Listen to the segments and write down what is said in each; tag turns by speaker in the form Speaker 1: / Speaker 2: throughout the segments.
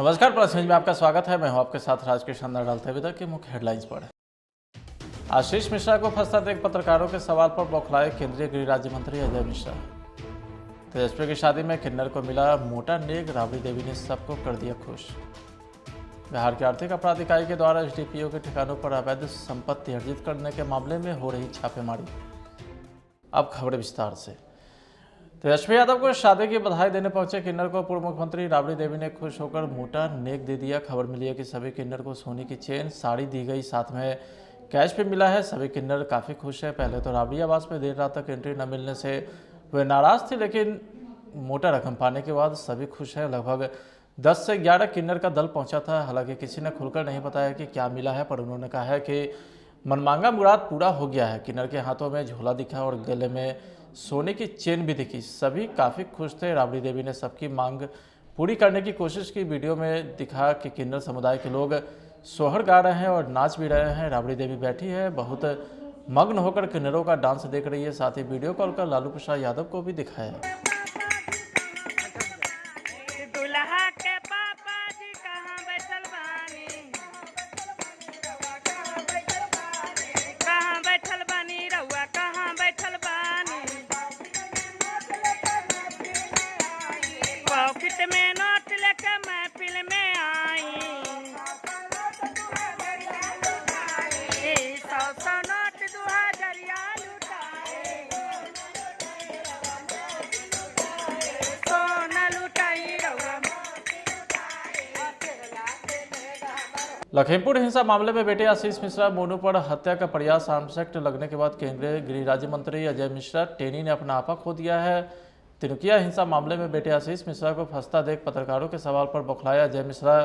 Speaker 1: नमस्कार, plus news में आपका स्वागत है। मैं हूं आपके साथ राजकीय शानदार डालते हुए के मुख्य हेडलाइंस पर। आशीष मिश्रा को फंसता देख पत्रकारों के सवाल पर बौखलाए केंद्रीय गृह राज्य मंत्री अजय मिश्रा। तेजस्वी की शादी में किन्नर को मिला मोटा नेक, राबड़ी देवी ने सबको कर दिया खुश। बिहार के आर्थिक अपराध इकाई के द्वारा एसडीपीओ के ठिकानों पर अवैध संपत्ति अर्जित करने के मामले में हो रही छापेमारी। अब खबरें विस्तार से। तेजस्वी यादव को शादी की बधाई देने पहुंचे किन्नर को पूर्व मुख्यमंत्री राबड़ी देवी ने खुश होकर मोटा नेक दे दिया। खबर मिली है कि सभी किन्नर को सोने की चेन, साड़ी दी गई, साथ में कैश भी मिला है। सभी किन्नर काफ़ी खुश है। पहले तो राबड़ी आवास में देर रात तक एंट्री न मिलने से वे नाराज थे, लेकिन मोटा रकम पाने के बाद सभी खुश हैं। लगभग 10 से 11 किन्नर का दल पहुंचा था। हालांकि किसी ने खुलकर नहीं बताया कि क्या मिला है, पर उन्होंने कहा है कि मनमांगा मुराद पूरा हो गया है। किन्नर के हाथों में झोला दिखा और गले में सोने की चेन भी दिखी। सभी काफ़ी खुश थे। राबड़ी देवी ने सबकी मांग पूरी करने की कोशिश की। वीडियो में दिखा कि किन्नर समुदाय के लोग सोहर गा रहे हैं और नाच भी रहे हैं। राबड़ी देवी बैठी है, बहुत मग्न होकर किन्नरों का डांस देख रही है। साथ ही वीडियो कॉल कर लालू प्रसाद यादव को भी दिखाया। लखीमपुर हिंसा मामले में बेटे आशीष मिश्रा मोनू पर हत्या का प्रयास आर्मसेक्ट लगने के बाद केंद्रीय गृह राज्य मंत्री अजय मिश्रा टेनी ने अपना आपा खो दिया है। तिनुकिया हिंसा मामले में बेटे आशीष मिश्रा को फंसता देख पत्रकारों के सवाल पर बौखलाया अजय मिश्रा।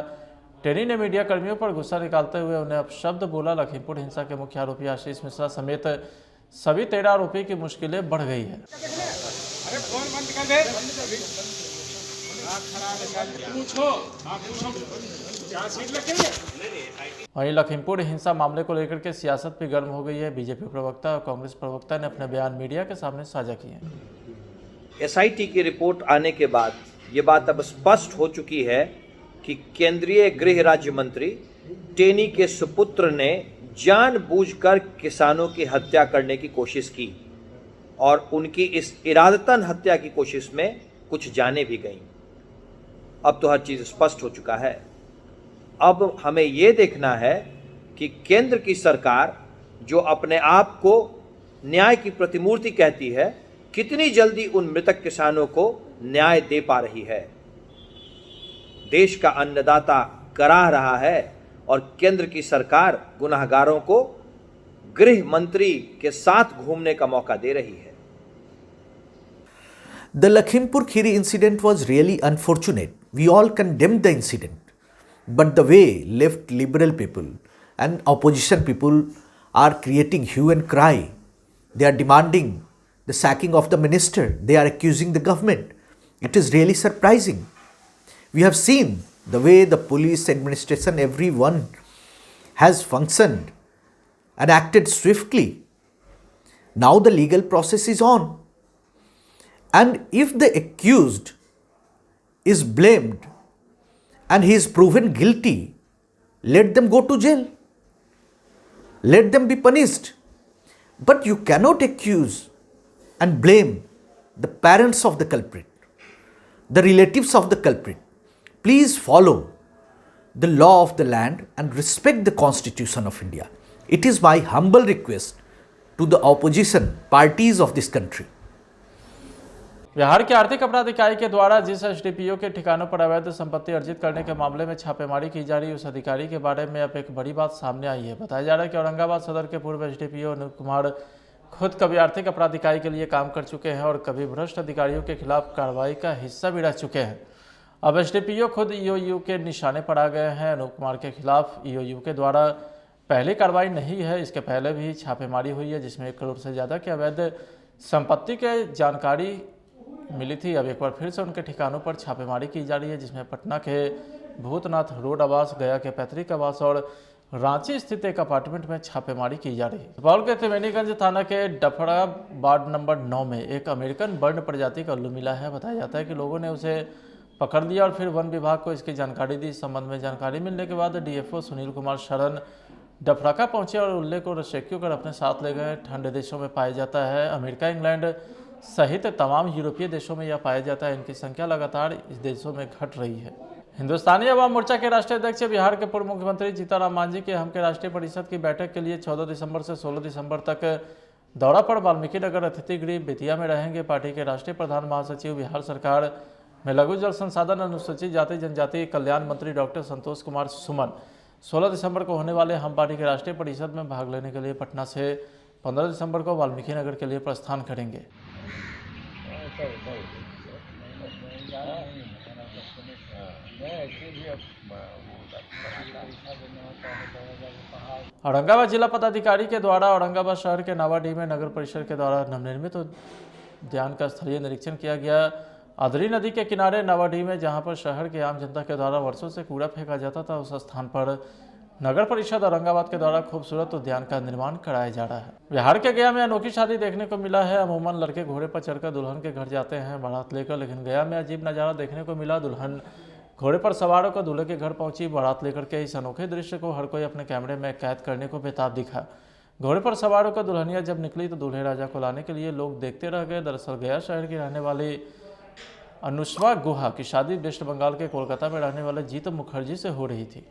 Speaker 1: टेनी ने मीडिया कर्मियों पर गुस्सा निकालते हुए उन्हें अपशब्द बोला। लखीमपुर हिंसा के मुख्य आरोपी आशीष मिश्रा समेत सभी 13 आरोपी की मुश्किलें बढ़ गई है। वहीं लखीमपुर हिंसा मामले को लेकर के सियासत भी गर्म हो गई है। बीजेपी प्रवक्ता और कांग्रेस प्रवक्ता ने अपने बयान मीडिया के सामने साझा किए।
Speaker 2: एसआईटी की रिपोर्ट आने के बाद ये बात अब स्पष्ट हो चुकी है कि केंद्रीय गृह राज्य मंत्री टेनी के सुपुत्र ने जानबूझकर किसानों की हत्या करने की कोशिश की और उनकी इस इरादतन हत्या की कोशिश में कुछ जानें भी गईं। अब तो हर चीज स्पष्ट हो चुका है। अब हमें यह देखना है कि केंद्र की सरकार जो अपने आप को न्याय की प्रतिमूर्ति कहती है, कितनी जल्दी उन मृतक किसानों को न्याय दे पा रही है। देश का अन्नदाता कराह रहा है और केंद्र की सरकार गुनहगारों को गृह मंत्री के साथ घूमने का मौका दे रही है।
Speaker 3: The Lakhimpur Kheri incident was really unfortunate. We all condemned the incident. But the way left liberal people and opposition people are creating hue and cry, they are demanding the sacking of the minister, they are accusing the government. It is really surprising. We have seen the way the police administration, everyone has functioned and acted swiftly. Now the legal process is on. And if the accused is blamed and he is proven guilty, let them go to jail. Let them be punished. But you cannot accuse and blame the parents of the culprit, the relatives of the culprit. Please follow the law of the land and respect the Constitution of India. It is my humble request to the opposition parties of this country.
Speaker 1: Bihar के आर्थिक अपराध इकाई के द्वारा जिस SDPO के ठिकानों पर अवैध संपत्ति अर्जित करने के मामले में छापेमारी की जा रही है, उस अधिकारी के बारे में अब एक बड़ी बात सामने आई है। बताया जा रहा है कि औरंगाबाद सदर के पूर्व एसडीपीओ अनूप कुमार खुद कभी आर्थिक अपराध इकाई के लिए काम कर चुके हैं और कभी भ्रष्ट अधिकारियों के खिलाफ कार्रवाई का हिस्सा भी रह चुके हैं। अब एसडीपीओ खुद ईओयू के निशाने पर आ गए हैं। अनूप कुमार के खिलाफ ईओयू के द्वारा पहली कार्रवाई नहीं है, इसके पहले भी छापेमारी हुई है जिसमें 1 करोड़ से ज़्यादा की अवैध संपत्ति के जानकारी मिली थी। अब एक बार फिर से उनके ठिकानों पर छापेमारी की जा रही है, जिसमें पटना के भूतनाथ रोड आवास, गया के पैतृक आवास और रांची स्थित एक अपार्टमेंट में छापेमारी की जा रही है। सुपौल के त्रिवेणीगंज थाना के डफड़ा वार्ड नंबर 9 में एक अमेरिकन बर्ड प्रजाति का उल्लू मिला है। बताया जाता है कि लोगों ने उसे पकड़ लिया और फिर वन विभाग को इसकी जानकारी दी। इस संबंध में जानकारी मिलने के बाद डीएफओ सुनील कुमार शरण डफरका पहुंचे और उल्ले को रेस्क्यू कर अपने साथ ले गए। ठंडे देशों में पाया जाता है, अमेरिका, इंग्लैंड सहित तमाम यूरोपीय देशों में यह पाया जाता है। इनकी संख्या लगातार इस देशों में घट रही है। हिंदुस्तानी अवाम मोर्चा के राष्ट्रीय अध्यक्ष बिहार के पूर्व मुख्यमंत्री जीतनराम मांझी के हम के राष्ट्रीय परिषद की बैठक के लिए 14 दिसंबर से 16 दिसंबर तक दौरा पर वाल्मीकि नगर अतिथि गृह बेतिया में रहेंगे। पार्टी के राष्ट्रीय प्रधान महासचिव, बिहार सरकार में लघु जल संसाधन अनुसूचित जाति जनजाति कल्याण मंत्री डॉक्टर संतोष कुमार सुमन 16 दिसंबर को होने वाले हम पार्टी के राष्ट्रीय परिषद में भाग लेने के लिए पटना से 15 दिसंबर को वाल्मीकि नगर के लिए प्रस्थान करेंगे। औरंगाबाद जिला पदाधिकारी के द्वारा औरंगाबाद शहर के नावाडीह में नगर परिषद के द्वारा नवनिर्मित उद्यान का स्थलीय निरीक्षण किया गया। अदरी नदी के किनारे नावाडीह में जहां पर शहर की आम जनता के द्वारा वर्षों से कूड़ा फेंका जाता था, उस स्थान पर नगर परिषद औरंगाबाद के द्वारा खूबसूरत उद्यान का निर्माण कराया जा रहा है। बिहार के गया में अनोखी शादी देखने को मिला है। अमूमन लड़के घोड़े पर चढ़कर दुल्हन के घर जाते हैं बारात लेकर, लेकिन गया में अजीब नज़ारा देखने को मिला। दुल्हन घोड़े पर सवार होकर दूल्हे के घर पहुंची बारात लेकर के। इस अनोखे दृश्य को हर कोई अपने कैमरे में कैद करने को बेताब दिखा। घोड़े पर सवार होकर दुल्हनिया जब निकली तो दूल्हे राजा को लाने के लिए लोग देखते रह गए। दरअसल गया शहर की रहने वाली अनुष्वा गुहा की शादी वेस्ट बंगाल के कोलकाता में रहने वाले जीत मुखर्जी से हो रही थी।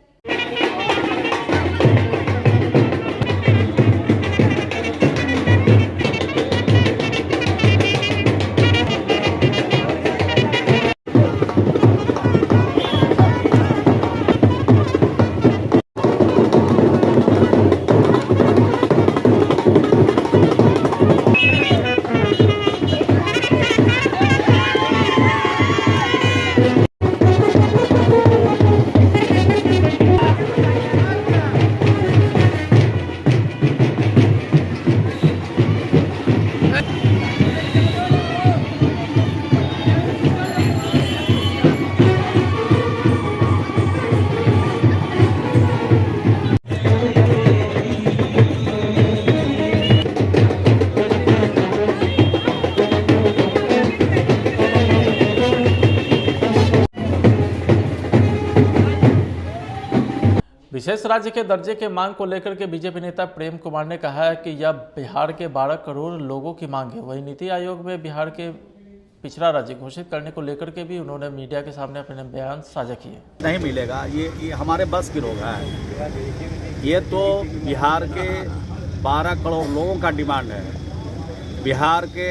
Speaker 1: विशेष राज्य के दर्जे के मांग को लेकर के बीजेपी नेता प्रेम कुमार ने कहा है कि यह बिहार के 12 करोड़ लोगों की मांग है। वहीं नीति आयोग में बिहार के पिछड़ा राज्य घोषित करने को लेकर के भी उन्होंने मीडिया के सामने अपने बयान साझा किए।
Speaker 4: नहीं मिलेगा, ये हमारे बस की रोग है। ये तो बिहार के 12 करोड़ लोगों का डिमांड है। बिहार के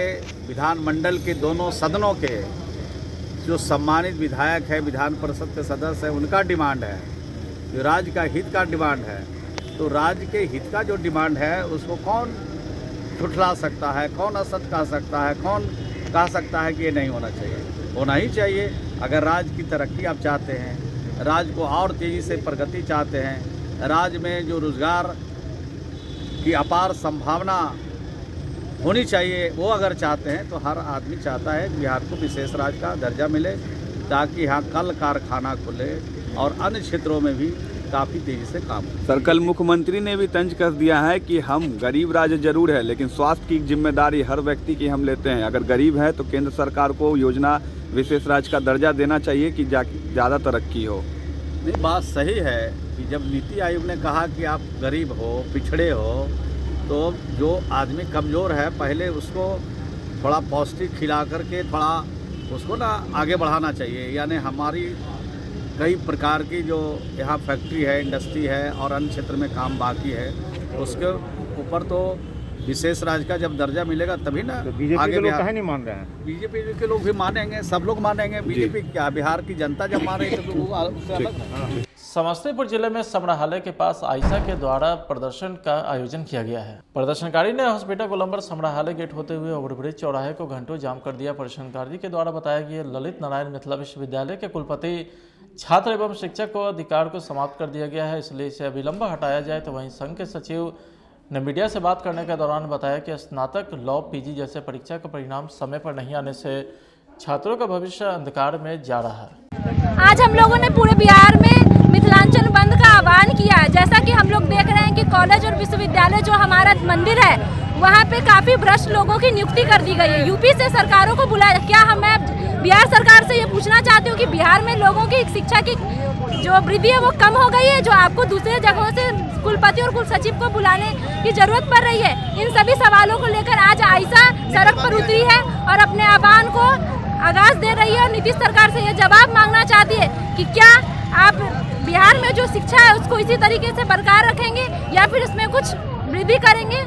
Speaker 4: विधानमंडल के दोनों सदनों के जो सम्मानित विधायक है, विधान परिषद के सदस्य है, उनका डिमांड है। जो राज्य का हित का डिमांड है, तो राज्य के हित का जो डिमांड है उसको कौन झुठला सकता है, कौन असत कह सकता है, कौन कह सकता है कि ये नहीं होना चाहिए? होना ही चाहिए। अगर राज्य की तरक्की आप चाहते हैं, राज्य को और तेज़ी से प्रगति चाहते हैं, राज्य में जो रोजगार की अपार संभावना होनी चाहिए वो अगर चाहते हैं, तो हर आदमी चाहता है कि बिहार को विशेष राज्य का दर्जा मिले, ताकि यहाँ कल कारखाना खुले और अन्य क्षेत्रों में भी काफ़ी तेज़ी से काम हो।
Speaker 5: सर, कल मुख्यमंत्री ने भी तंज कस दिया है कि हम गरीब राज्य जरूर है, लेकिन स्वास्थ्य की जिम्मेदारी हर व्यक्ति की हम लेते हैं। अगर गरीब है तो केंद्र सरकार को योजना विशेष राज्य का दर्जा देना चाहिए कि ज़्यादा तरक्की हो।
Speaker 4: नहीं, बात सही है कि जब नीति आयोग ने कहा कि आप गरीब हो, पिछड़े हो, तो जो आदमी कमज़ोर है पहले उसको थोड़ा पौष्टिक खिला करके थोड़ा उसको ना आगे बढ़ाना चाहिए। यानी हमारी कई प्रकार की जो यहाँ फैक्ट्री है, इंडस्ट्री है और अन्य क्षेत्र में काम बाकी है, उसके ऊपर तो विशेष राज्य का जब दर्जा मिलेगा तभी ना तो
Speaker 6: बीजेपी के लोग काहे नहीं मान रहे हैं?
Speaker 4: बीजेपी के लोग भी मानेंगे, सब लोग मानेंगे। बीजेपी क्या, बिहार की जनता जब मानेगी तो वो उससे अलग है।
Speaker 1: समस्तीपुर जिले में समराहाले के पास आयशा के द्वारा प्रदर्शन का आयोजन किया गया है। प्रदर्शनकारी ने हॉस्पिटल गोलंबर समराहाले गेट होते हुए ओवरब्रिज चौराहे को घंटों जाम कर दिया। प्रदर्शनकारी के द्वारा बताया कि ललित नारायण मिथिला विश्वविद्यालय के कुलपति, छात्र एवं शिक्षक को अधिकार को समाप्त कर दिया गया है, इसलिए इसे अविलंब हटाया जाए। तो वहीं संघ के सचिव ने मीडिया से बात करने के दौरान बताया कि स्नातक, लॉ, पीजी जैसे परीक्षा का परिणाम समय पर नहीं आने से छात्रों का भविष्य अंधकार में जा रहा है।
Speaker 7: आज हम लोगों ने पूरे बिहार में मिथिलांचल बंद का आह्वान किया है। जैसा कि हम लोग देख रहे हैं कि कॉलेज और विश्वविद्यालय जो हमारा मंदिर है वहाँ पे काफ़ी भ्रष्ट लोगों की नियुक्ति कर दी गई है। यूपी से सरकारों को बुलाया, क्या मैं बिहार सरकार से ये पूछना चाहती हूँ कि बिहार में लोगों की शिक्षा की जो वृद्धि है वो कम हो गई है, जो आपको दूसरे जगहों से कुलपति और कुल सचिव को बुलाने की जरूरत पड़ रही है। इन सभी सवालों को लेकर आज आयशा सड़क पर उतरी है और अपने आह्वान को आगाज दे रही है और नीतीश सरकार से ये जवाब मांगना चाहती है कि क्या आप बिहार में जो शिक्षा है उसको इसी तरीके से बरकरार रखेंगे या फिर उसमें कुछ वृद्धि करेंगे।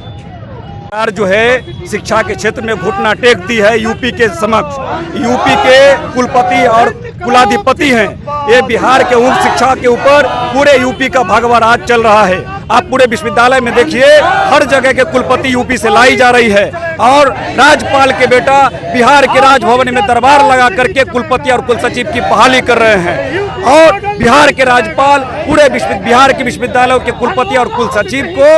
Speaker 5: सरकार जो है शिक्षा के क्षेत्र में घुटना टेकती है यूपी के समक्ष। यूपी के कुलपति और कुलाधिपति हैं, ये बिहार के उच्च शिक्षा के ऊपर पूरे यूपी का भगवा राज चल रहा है। आप पूरे विश्वविद्यालय में देखिए, हर जगह के कुलपति यूपी से लाई जा रही है और राज्यपाल के बेटा बिहार के राजभवन में दरबार लगा करके कुलपति और कुलसचिव की बहाली कर रहे हैं और बिहार के राज्यपाल पूरे बिहार के विश्वविद्यालयों के कुलपति और कुलसचिव को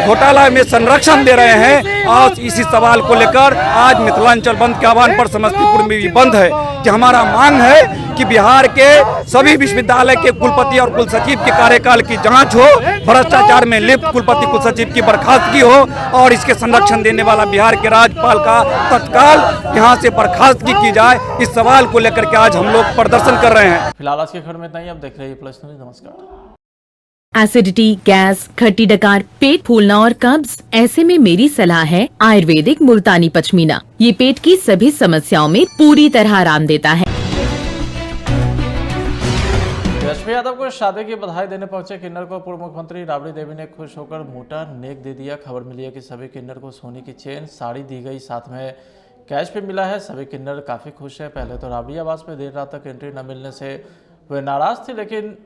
Speaker 5: घोटाला में संरक्षण दे रहे हैं। और इसी सवाल को लेकर आज मिथिलांचल बंद के आह्वान पर समस्तीपुर में भी बंद है कि हमारा मांग है कि बिहार के सभी विश्वविद्यालय के कुलपति और कुलसचिव के कार्यकाल की जांच हो, भ्रष्टाचार में लिप्त कुलपति कुलसचिव की बर्खास्तगी हो और इसके संरक्षण देने वाला बिहार के राज्यपाल का तत्काल यहाँ से बर्खास्तगी की जाए। इस सवाल को लेकर के आज हम लोग प्रदर्शन कर रहे हैं।
Speaker 1: फिलहाल आज की खबर में इतना ही। अब देख रहे हैं प्लस न्यूज। नमस्कार।
Speaker 8: एसिडिटी, गैस, खट्टी डकार, पेट फूलना और कब्ज, ऐसे में मेरी सलाह है आयुर्वेदिक मुल्तानी पचमीना। ये पेट की सभी समस्याओं में पूरी तरह आराम देता है।
Speaker 1: तेजस्वी यादव को शादी की बधाई देने पहुंचे किन्नर को पूर्व मुख्यमंत्री राबड़ी देवी ने खुश होकर मोटा नेक दे दिया। खबर मिली है कि सभी किन्नर को सोने की चेन, साड़ी दी गई, साथ में कैश भी मिला है। सभी किन्नर काफी खुश है। पहले तो राबड़ी आवास में देर रात तक एंट्री न मिलने से वे नाराज थे, लेकिन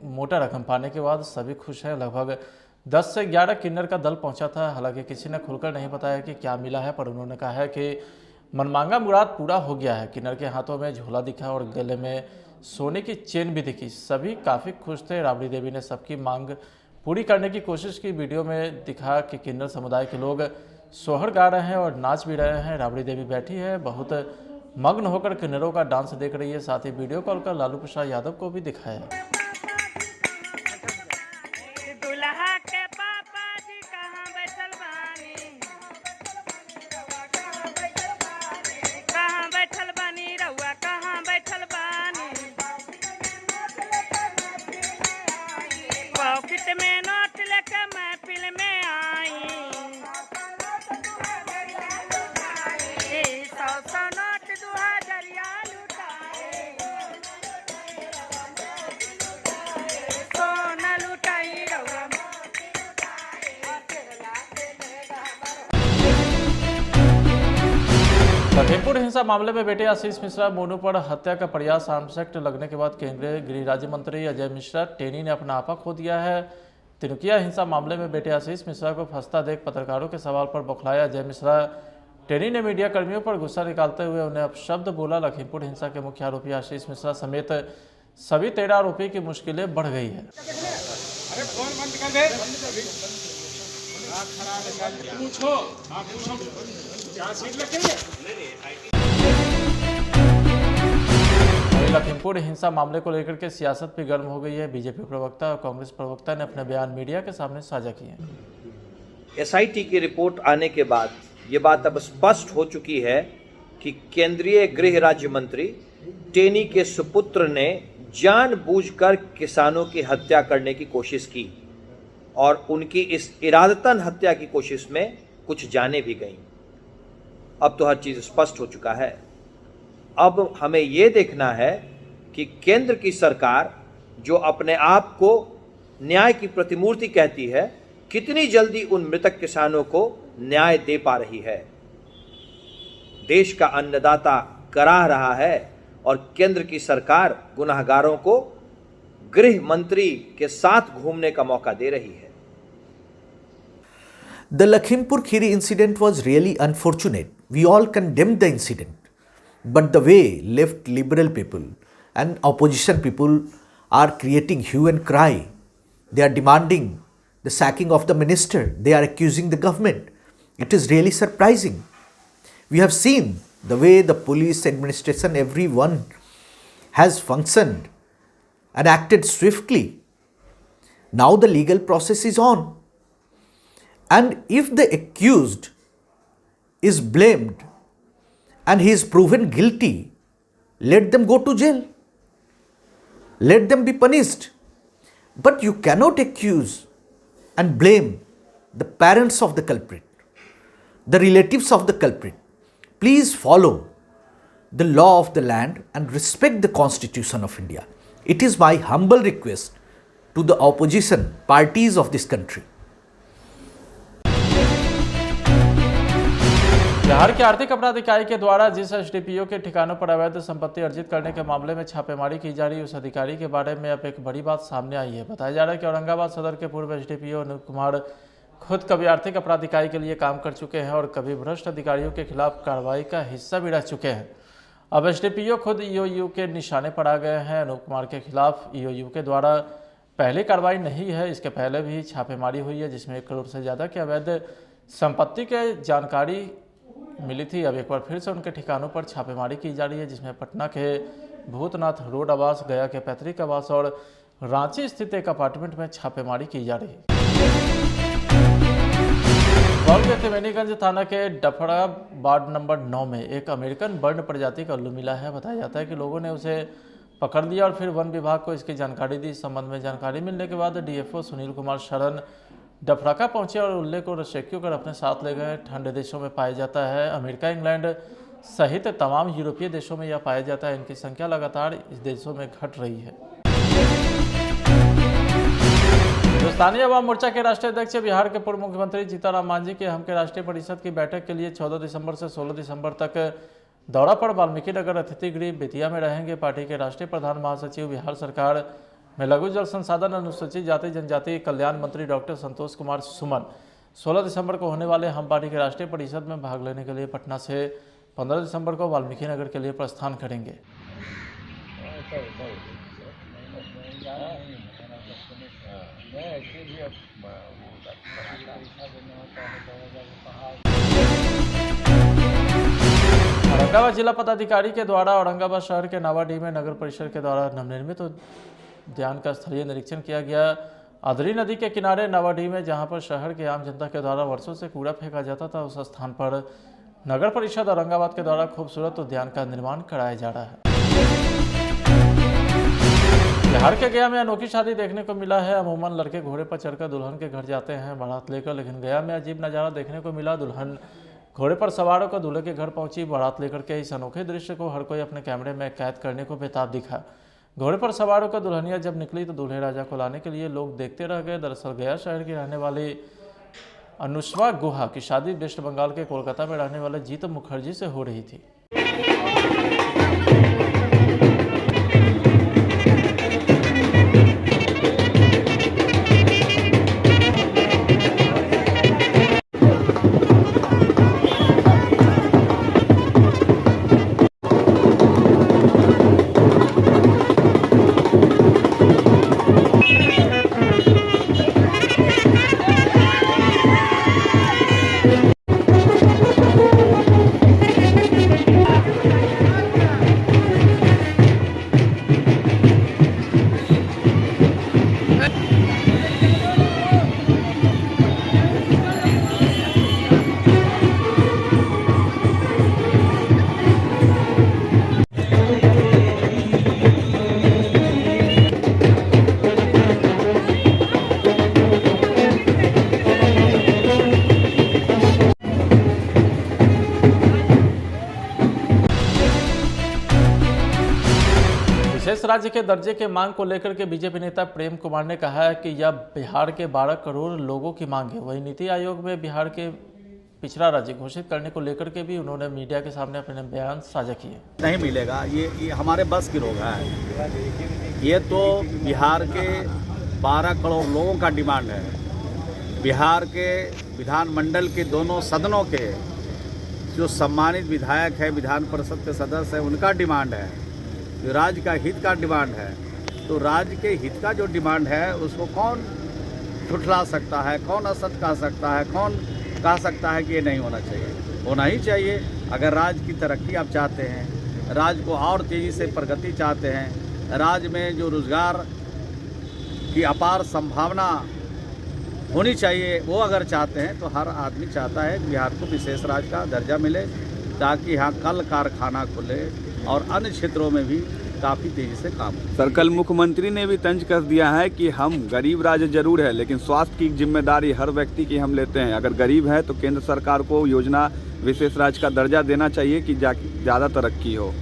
Speaker 1: मोटा रकम पाने के बाद सभी खुश हैं। लगभग 10 से 11 किन्नर का दल पहुंचा था। हालांकि किसी ने खुलकर नहीं बताया कि क्या मिला है, पर उन्होंने कहा है कि मनमांगा मुराद पूरा हो गया है। किन्नर के हाथों में झोला दिखा और गले में सोने की चेन भी दिखी। सभी काफ़ी खुश थे। राबड़ी देवी ने सबकी मांग पूरी करने की कोशिश की। वीडियो में दिखा कि किन्नर समुदाय के लोग सोहर गा रहे हैं और नाच भी रहे हैं। राबड़ी देवी बैठी है, बहुत मग्न होकर किन्नरों का डांस देख रही है। साथ ही वीडियो कॉल कर लालू प्रसाद यादव को भी दिखाया। लखीमपुर हिंसा मामले में बेटे आशीष मिश्रा मोनू पर हत्या का प्रयास आर्म्स एक्ट लगने के बाद केंद्रीय गृह राज्य मंत्री अजय मिश्रा टेनी ने अपना आपा खो दिया है। तिनुकिया हिंसा मामले में बेटे आशीष मिश्रा को फंसता देख पत्रकारों के सवाल पर बौखलाया अजय मिश्रा टेनी ने मीडिया कर्मियों पर गुस्सा निकालते हुए उन्हें अपशब्द बोला। लखीमपुर हिंसा के मुख्य आरोपी आशीष मिश्रा समेत सभी 13 आरोपी की मुश्किलें बढ़ गई है। लखीमपुर हिंसा मामले को लेकर के सियासत भी गर्म हो गई है। बीजेपी प्रवक्ता और कांग्रेस प्रवक्ता ने अपने बयान मीडिया के सामने साझा किए हैं।
Speaker 2: एसआईटी की रिपोर्ट आने के बाद ये बात अब स्पष्ट हो चुकी है कि केंद्रीय गृह राज्य मंत्री टेनी के सुपुत्र ने जानबूझकर किसानों की हत्या करने की कोशिश की और उनकी इस इरादतन हत्या की कोशिश में कुछ जानें भी गईं। अब तो हर चीज़ स्पष्ट हो चुका है। अब हमें ये देखना है कि केंद्र की सरकार जो अपने आप को न्याय की प्रतिमूर्ति कहती है, कितनी जल्दी उन मृतक किसानों को न्याय दे पा रही है। देश का अन्नदाता कराह रहा है और केंद्र की सरकार गुनाहगारों को गृह मंत्री के साथ घूमने का मौका दे रही है।
Speaker 3: The Lakhimpur Kheri incident was really unfortunate. We all condemned the incident. But the way left liberal people and opposition people are creating hue and cry, they are demanding the sacking of the minister, they are accusing the government. It is really surprising. We have seen the way the police administration, everyone has functioned and acted swiftly Now the legal process is on. And if the accused is blamed and he is proven guilty, let them go to jail. Let them be punished. But you cannot accuse and blame the parents of the culprit, the relatives of the culprit. Please follow the law of the land and respect the Constitution of India. It is my humble request to the opposition parties of this country.
Speaker 1: Bihar के आर्थिक अपराध इकाई के द्वारा जिस SDPO के ठिकानों पर अवैध संपत्ति अर्जित करने के मामले में छापेमारी की जा रही उस अधिकारी के बारे में अब एक बड़ी बात सामने आई है। बताया जा रहा है कि औरंगाबाद सदर के पूर्व एसडीपीओ अनूप कुमार खुद कभी आर्थिक अपराध इकाई के लिए काम कर चुके हैं और कभी भ्रष्ट अधिकारियों के खिलाफ कार्रवाई का हिस्सा भी रह चुके हैं। अब एसडीपीओ खुद ईओयू के निशाने पर आ गए हैं। अनूप कुमार के खिलाफ ईओयू के द्वारा पहली कार्रवाई नहीं है, इसके पहले भी छापेमारी हुई है जिसमें 1 करोड़ से ज़्यादा की अवैध संपत्ति के जानकारी मिली थी। अब एक बार फिर से उनके ठिकानों पर छापेमारी की जा रही है जिसमें पटना के भूतनाथ रोड आवास, गया के पैतृक आवास और रांची स्थित एक अपार्टमेंट में छापेमारी की जा रही है। बॉल के त्रिवेणीगंज थाना के डफड़ा वार्ड नंबर 9 में एक अमेरिकन बर्ड प्रजाति का उल्लू मिला है। बताया जाता है कि लोगों ने उसे पकड़ लिया और फिर वन विभाग को इसकी जानकारी दी। इस संबंध में जानकारी मिलने के बाद डीएफओ सुनील कुमार शरण डफड़का पहुंचे और उल्ले को रेस्क्यू कर अपने साथ ले गए। ठंडे देशों में पाया जाता है, अमेरिका, इंग्लैंड सहित तमाम यूरोपीय देशों में यह पाया जाता है। इनकी संख्या लगातार इस देशों में घट रही है। हिंदुस्तानी अवाम मोर्चा के राष्ट्रीय अध्यक्ष बिहार के पूर्व मुख्यमंत्री जीतनराम मांझी के हम के राष्ट्रीय परिषद की बैठक के लिए 14 दिसंबर से 16 दिसंबर तक दौरा पर वाल्मीकि नगर अतिथि गृह बेतिया में रहेंगे। पार्टी के राष्ट्रीय प्रधान महासचिव, बिहार सरकार में लघु जल संसाधन अनुसूचित जाति जनजाति कल्याण मंत्री डॉक्टर संतोष कुमार सुमन 16 दिसंबर को होने वाले हम पार्टी के राष्ट्रीय परिषद में भाग लेने के लिए पटना से 15 दिसंबर को वाल्मीकि नगर के लिए प्रस्थान करेंगे। औरंगाबाद जिला पदाधिकारी के द्वारा औरंगाबाद शहर के नावाडीह में नगर परिषद के द्वारा नवनिर्मित उद्यान का स्थलीय निरीक्षण किया गया। अदरी नदी के किनारे नावाडीह में जहां पर शहर के आम जनता के द्वारा वर्षों से कूड़ा फेंका जाता था, उस स्थान पर नगर परिषद औरंगाबाद के द्वारा खूबसूरत उद्यान का निर्माण कराया जा रहा है। बिहार के गया में अनोखी शादी देखने को मिला है। अमूमन लड़के घोड़े पर चढ़कर दुल्हन के घर जाते हैं बारात लेकर, लेकिन गया में अजीब नज़ारा देखने को मिला। दुल्हन घोड़े पर सवार होकर दूल्हे के घर पहुंची बारात लेकर के। इस अनोखे दृश्य को हर कोई अपने कैमरे में कैद करने को बेताब दिखा। घोड़े पर सवार होकर दुल्हनिया जब निकली तो दूल्हे राजा को लाने के लिए लोग देखते रह गए। दरअसल गया शहर की रहने वाली अनुष्वा गुहा की शादी वेस्ट बंगाल के कोलकाता में रहने वाले जीत मुखर्जी से हो रही थी। विशेष राज्य के दर्जे के मांग को लेकर के बीजेपी नेता प्रेम कुमार ने कहा है कि यह बिहार के 12 करोड़ लोगों की मांग है। वहीं नीति आयोग में बिहार के पिछड़ा राज्य घोषित करने को लेकर के भी उन्होंने मीडिया के सामने अपने बयान साझा किए।
Speaker 4: नहीं मिलेगा, ये हमारे बस की रोग है। ये तो बिहार के 12 करोड़ लोगों का डिमांड है। बिहार के विधानमंडल के दोनों सदनों के जो सम्मानित विधायक है, विधान परिषद के सदस्य है, उनका डिमांड है। जो राज्य का हित का डिमांड है, तो राज्य के हित का जो डिमांड है उसको कौन ठुठला सकता है, कौन असत कह सकता है, कौन कह सकता है कि ये नहीं होना चाहिए? होना ही चाहिए। अगर राज्य की तरक्की आप चाहते हैं, राज्य को और तेज़ी से प्रगति चाहते हैं, राज्य में जो रोजगार की अपार संभावना होनी चाहिए, वो अगर चाहते हैं तो हर आदमी चाहता है कि बिहार को विशेष राज्य का दर्जा मिले, ताकि यहाँ कल कारखाना खुले और अन्य क्षेत्रों में भी काफ़ी तेज़ी से काम हो।
Speaker 5: सर, कल मुख्यमंत्री ने भी तंज कस दिया है कि हम गरीब राज्य जरूर है, लेकिन स्वास्थ्य की जिम्मेदारी हर व्यक्ति की हम लेते हैं। अगर गरीब है तो केंद्र सरकार को योजना विशेष राज्य का दर्जा देना चाहिए कि ज़्यादा तरक्की हो।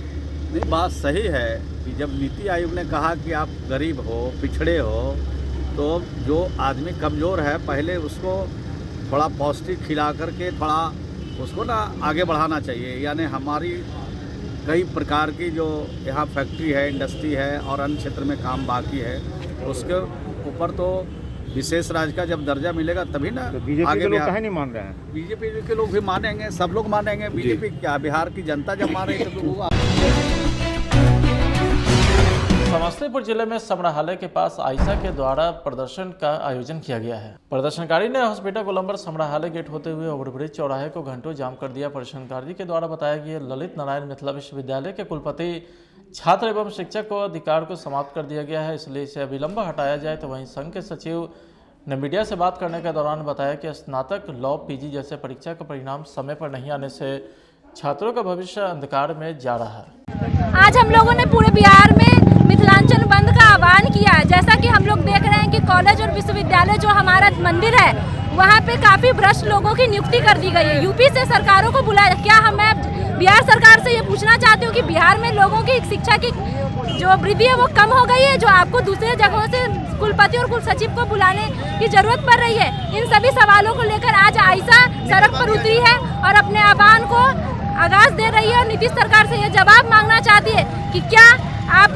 Speaker 4: नहीं, बात सही है कि जब नीति आयोग ने कहा कि आप गरीब हो, पिछड़े हो, तो जो आदमी कमज़ोर है पहले उसको थोड़ा पौष्टिक खिला करके थोड़ा उसको ना आगे बढ़ाना चाहिए। यानी हमारी कई प्रकार की जो यहाँ फैक्ट्री है, इंडस्ट्री है और अन्य क्षेत्र में काम बाकी है, उसके ऊपर तो विशेष राज्य का जब दर्जा मिलेगा तभी ना
Speaker 6: तो बीजेपी
Speaker 4: आगे
Speaker 6: के लोग काहे नहीं मान रहे हैं?
Speaker 4: बीजेपी के लोग भी मानेंगे, सब लोग मानेंगे। बीजेपी क्या, बिहार की जनता जब मान रही है तो वो
Speaker 1: समस्तीपुर जिले में समराहाले के पास आयशा के द्वारा प्रदर्शन का आयोजन किया गया है। प्रदर्शनकारी ने हॉस्पिटल गोलंबर समराहाले गेट होते हुए ओवरब्रिज चौराहे को घंटों जाम कर दिया। प्रदर्शनकारी के द्वारा बताया कि ललित नारायण मिथिला विश्वविद्यालय के कुलपति, छात्र एवं शिक्षक को अधिकार को समाप्त कर दिया गया है, इसलिए इसे अविलंब हटाया जाए। तो वहीं संघ के सचिव ने मीडिया से बात करने के दौरान बताया कि स्नातक, लॉ, पीजी जैसे परीक्षा का परिणाम समय पर नहीं आने से छात्रों का भविष्य अंधकार में जा रहा है।
Speaker 7: आज हम लोगों ने पूरे बिहार में मिथिलांचल बंद का आह्वान किया है। जैसा कि हम लोग देख रहे हैं कि कॉलेज और विश्वविद्यालय जो हमारा मंदिर है, वहाँ पे काफी भ्रष्ट लोगों की नियुक्ति कर दी गई है। यूपी से सरकारों को बुलाया। क्या मैं बिहार सरकार से ये पूछना चाहती हूँ कि बिहार में लोगों की शिक्षा की जो वृद्धि है वो कम हो गई है, जो आपको दूसरे जगहों से कुलपति और कुल सचिव को बुलाने की जरूरत पड़ रही है। इन सभी सवालों को लेकर आज आयशा सड़क पर उतरी है और अपने आह्वान को आगाज दे रही है और नीतीश सरकार से यह जवाब मांगना चाहती है कि क्या आप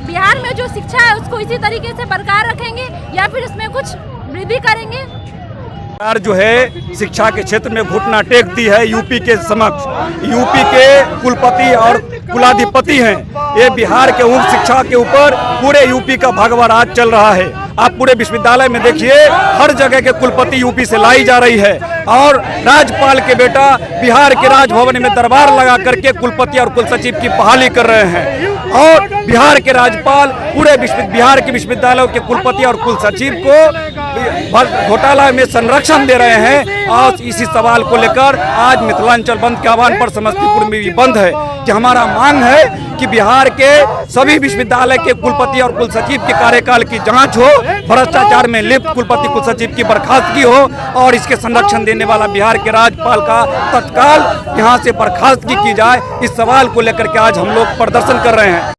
Speaker 7: बिहार में जो शिक्षा है उसको इसी तरीके से बरकरार रखेंगे या फिर इसमें कुछ वृद्धि करेंगे।
Speaker 9: सरकार जो है शिक्षा के क्षेत्र में घुटना टेकती है यूपी के समक्ष। यूपी के कुलपति और कुलाधिपति हैं, ये बिहार के उच्च शिक्षा के ऊपर पूरे यूपी का भगवा राज चल रहा है। आप पूरे विश्वविद्यालय में देखिए, हर जगह के कुलपति यूपी से लाई जा रही है और राज्यपाल के बेटा बिहार के राजभवन में दरबार लगा करके कुलपति और कुलसचिव की बहाली कर रहे हैं और बिहार के राज्यपाल पूरे बिहार के विश्वविद्यालयों के कुलपति और कुलसचिव को घोटाला में संरक्षण दे रहे हैं। और इसी सवाल को लेकर आज मिथिलांचल बंद के आह्वान पर समस्तीपुर में भी बंद है कि हमारा मांग है कि बिहार के सभी विश्वविद्यालय के कुलपति और कुलसचिव के कार्यकाल की जांच हो, भ्रष्टाचार में लिप्त कुलपति कुलसचिव की बर्खास्तगी हो और इसके संरक्षण देने वाला बिहार के राज्यपाल का तत्काल यहां से बर्खास्तगी की जाए। इस सवाल को लेकर के आज हम लोग प्रदर्शन कर रहे हैं।